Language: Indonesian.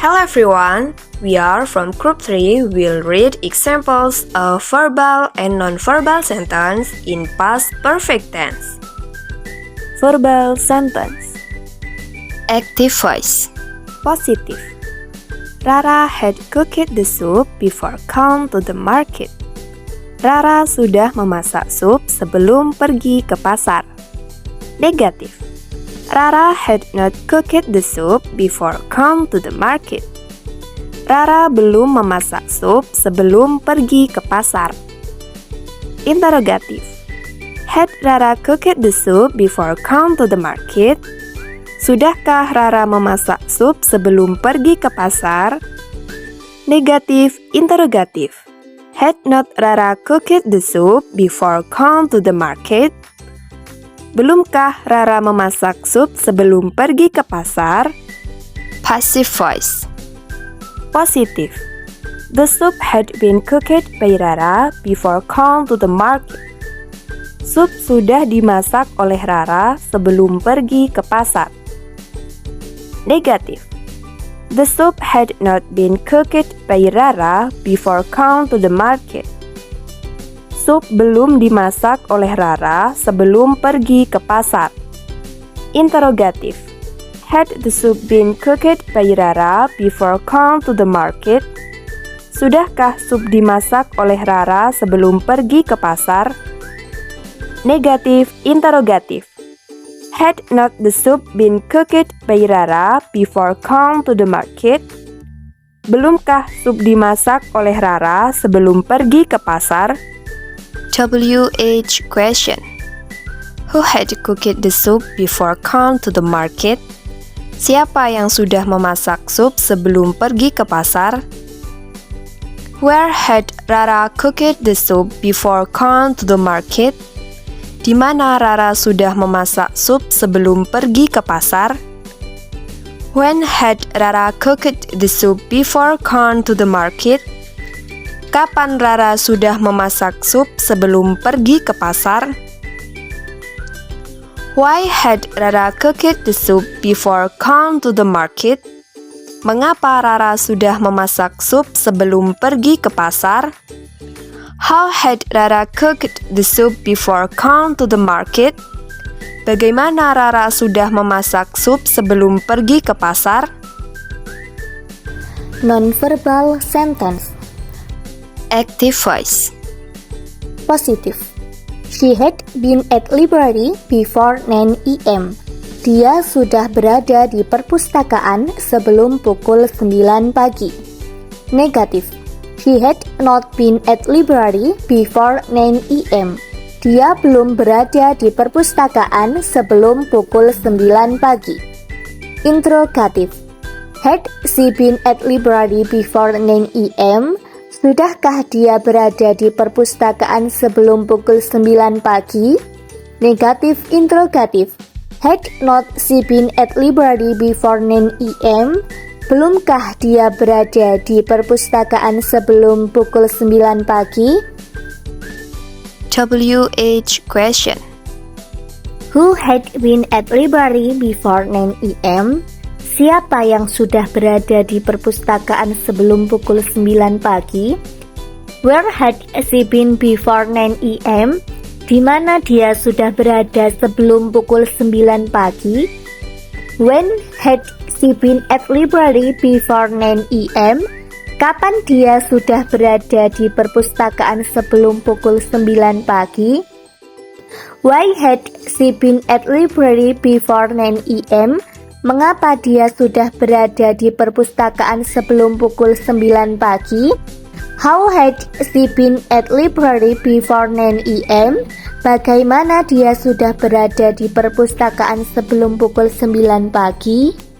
Hello everyone, we are from Group 3. We'll read examples of verbal and non-verbal sentence in past perfect tense. Verbal sentence. Active voice. Positive. Rara had cooked the soup before come to the market. Rara sudah memasak sup sebelum pergi ke pasar. Negatif. Rara had not cooked the soup before come to the market. Rara belum memasak sup sebelum pergi ke pasar. Interrogatif. Had Rara cooked the soup before come to the market? Sudahkah Rara memasak sup sebelum pergi ke pasar? Negatif. Interrogatif. Had not Rara cooked the soup before come to the market? Belumkah Rara memasak sup sebelum pergi ke pasar? Passive voice. Positif. The soup had been cooked by Rara before come to the market. Sup sudah dimasak oleh Rara sebelum pergi ke pasar. Negatif. The soup had not been cooked by Rara before come to the market. Sup belum dimasak oleh Rara sebelum pergi ke pasar. Interrogatif. Had the soup been cooked by Rara before come to the market? Sudahkah sup dimasak oleh Rara sebelum pergi ke pasar? Negatif. Interrogatif. Had not the soup been cooked by Rara before come to the market? Belumkah sup dimasak oleh Rara sebelum pergi ke pasar? WH question. Who had cooked the soup before come to the market? Siapa yang sudah memasak sup sebelum pergi ke pasar? Where had Rara cooked the soup before come to the market? Di mana Rara sudah memasak sup sebelum pergi ke pasar? When had Rara cooked the soup before come to the market? Kapan Rara sudah memasak sup sebelum pergi ke pasar? Why had Rara cooked the soup before come to the market? Mengapa Rara sudah memasak sup sebelum pergi ke pasar? How had Rara cooked the soup before come to the market? Bagaimana Rara sudah memasak sup sebelum pergi ke pasar? Non-verbal sentence. Active voice. Positive. She had been at library before 9 a.m. Dia sudah berada di perpustakaan sebelum pukul 9 pagi. Negatif. She had not been at library before 9 a.m. Dia belum berada di perpustakaan sebelum pukul 9 pagi. Interrogatif. Had she been at library before 9 a.m.? Sudahkah dia berada di perpustakaan sebelum pukul 9 pagi? Negatif. Interrogatif. Had not she been at library before 9 a.m.? Belumkah dia berada di perpustakaan sebelum pukul 9 pagi? WH question. Who had been at library before 9 a.m.? Siapa yang sudah berada di perpustakaan sebelum pukul 9 pagi? Where had she been before 9 a.m.? Di mana dia sudah berada sebelum pukul 9 pagi? When had she been at library before 9 a.m.? Kapan dia sudah berada di perpustakaan sebelum pukul 9 pagi? Why had she been at library before 9 a.m.? Mengapa dia sudah berada di perpustakaan sebelum pukul 9 pagi? How had she been at library before 9 a.m.? Bagaimana dia sudah berada di perpustakaan sebelum pukul 9 pagi?